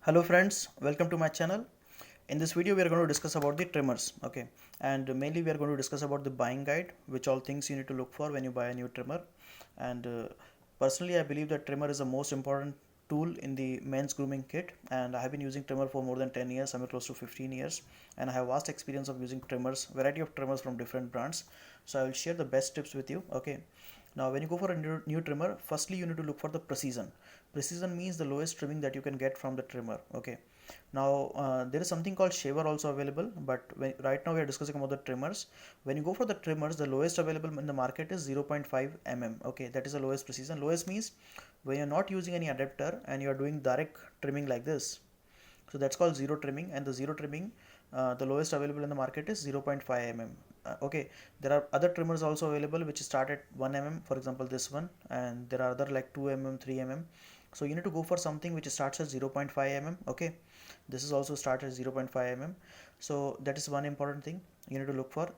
Hello friends, welcome to my channel. In this video we are going to discuss about the trimmers, okay, and mainly we are going to discuss about the buying guide, which all things you need to look for when you buy a new trimmer. And personally I believe that trimmer is the most important tool in the men's grooming kit, and I have been using trimmer for more than 10 years, I'm close to 15 years, and I have vast experience of using trimmers, variety of trimmers from different brands. So I will share the best tips with you, okay. Now when you go for a new trimmer, firstly you need to look for the precision. Precision means the lowest trimming that you can get from the trimmer, okay. Now there is something called shaver also available, but right now we are discussing about the trimmers. When you go for the trimmers, the lowest available in the market is 0.5 mm, okay. That is the lowest precision. Lowest means when you're not using any adapter and you are doing direct trimming like this, so that's called zero trimming. And the zero trimming, the lowest available in the market is 0.5 mm. Okay, there are other trimmers also available which start at 1 mm, for example this one, and there are other like 2 mm, 3 mm. So you need to go for something which starts at 0.5 mm, okay. This is also start at 0.5 mm. So that is one important thing you need to look for.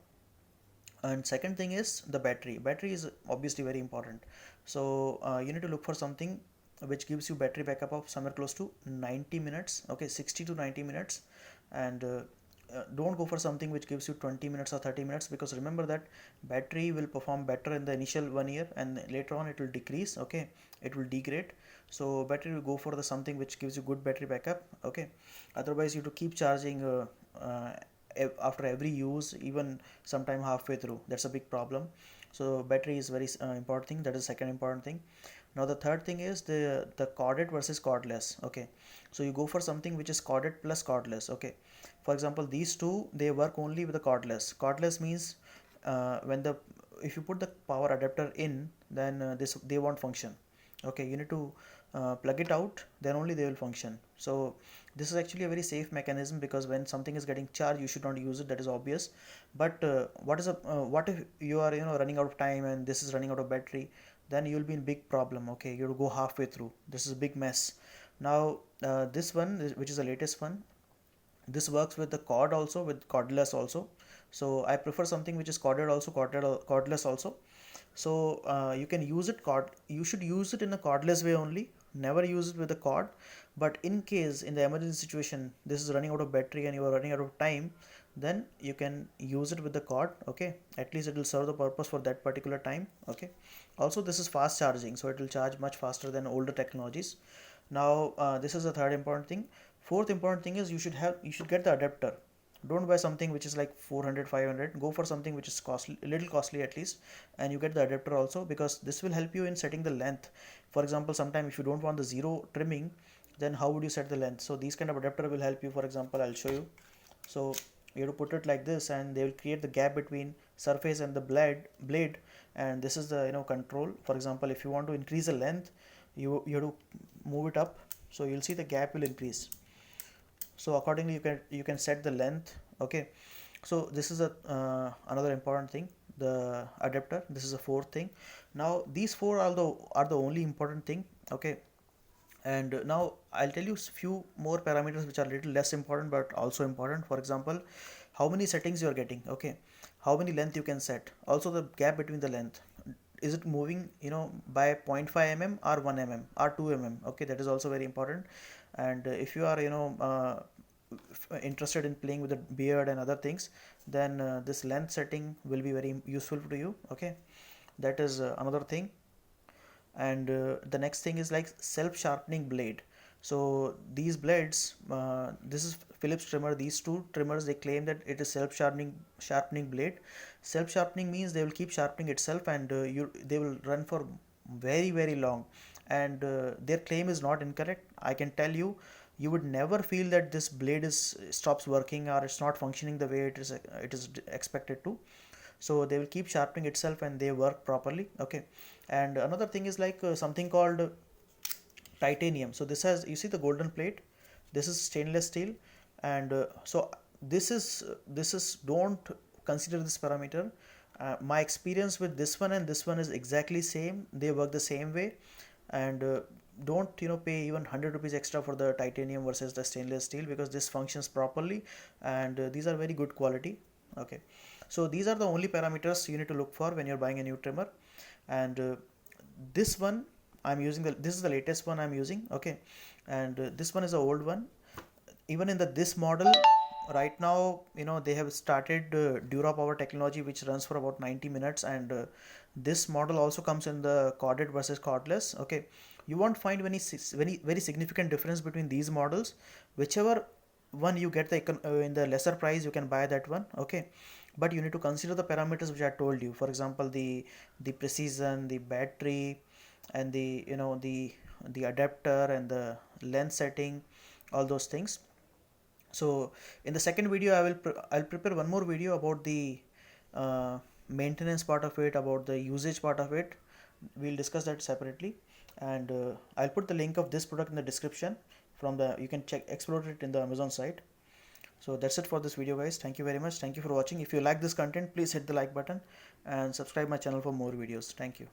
And second thing is the battery is obviously very important. So you need to look for something which gives you battery backup of somewhere close to 90 minutes, okay, 60 to 90 minutes. And don't go for something which gives you 20 minutes or 30 minutes, because remember that battery will perform better in the initial 1 year and later on it will decrease, okay, it will degrade. So battery will go for the something which gives you good battery backup, okay. Otherwise you have to keep charging after every use, even sometime halfway through. That's a big problem. So battery is very important thing. That is second important thing. Now the third thing is the corded versus cordless, okay. So you go for something which is corded plus cordless, okay. For example, these two, they work only with the cordless means when the if you put the power adapter in, then this they won't function, okay. You need to plug it out, then only they will function. So this is actually a very safe mechanism, because when something is getting charged you should not use it, that is obvious. But what if you are running out of time and this is running out of battery, then you will be in big problem, okay. You will go halfway through, this is a big mess. Now this one which is the latest one, this works with the cord also, with cordless also. So I prefer something which is cordless also. So you can use it you should use it in a cordless way only, never use it with a cord. But in case in the emergency situation this is running out of battery and you are running out of time, then you can use it with the cord, okay. At least it will serve the purpose for that particular time, okay. Also this is fast charging, so it will charge much faster than older technologies. Now this is the third important thing. Fourth important thing is you should get the adapter. Don't buy something which is like 400 500. Go for something which is costly, a little costly at least, and you get the adapter also, because this will help you in setting the length. For example, sometime if you don't want the zero trimming, then how would you set the length? So these kind of adapter will help you. For example, I'll show you. So you have to put it like this, and they will create the gap between surface and the blade. And this is the control. For example, if you want to increase the length, you have to move it up, so you'll see the gap will increase. So accordingly you can set the length, okay. So this is a another important thing, the adapter. This is the fourth thing. Now these four are the only important thing, okay. And now I'll tell you few more parameters which are little less important but also important. For example, how many settings you are getting, okay, how many length you can set, also the gap between the length, is it moving by 0.5 mm or 1 mm or 2 mm, okay. That is also very important. And if you are interested in playing with the beard and other things, then this length setting will be very useful to you, okay. That is another thing. And the next thing is like self sharpening blade. So these blades, this is Phillips trimmer, these two trimmers, they claim that it is self sharpening blade. Self sharpening means they will keep sharpening itself, and they will run for very very long. And their claim is not incorrect. I can tell you, you would never feel that this blade is stops working or it's not functioning the way it is expected to. So they will keep sharpening itself and they work properly, okay. And another thing is like something called titanium. So this has, you see the golden plate, this is stainless steel. And so this is don't consider this parameter. My experience with this one and this one is exactly same, they work the same way. And don't pay even 100 rupees extra for the titanium versus the stainless steel, because this functions properly. And these are very good quality, okay. So these are the only parameters you need to look for when you're buying a new trimmer. And this one I'm using, this is the latest one I'm using, okay. and this one is an old one. Even in this model right now, they have started Dura Power technology, which runs for about 90 minutes, and this model also comes in the corded versus cordless. Okay, you won't find any very significant difference between these models. Whichever one you get in the lesser price, you can buy that one. Okay, but you need to consider the parameters which I told you. For example, the precision, the battery, and the adapter and the length setting, all those things. So in the second video, I'll prepare one more video about the maintenance part of it, about the usage part of it. We'll discuss that separately, and I'll put the link of this product in the description. You can explore it in the Amazon site. So that's it for this video, guys. Thank you very much. Thank you for watching. If you like this content, please hit the like button and subscribe my channel for more videos. Thank you.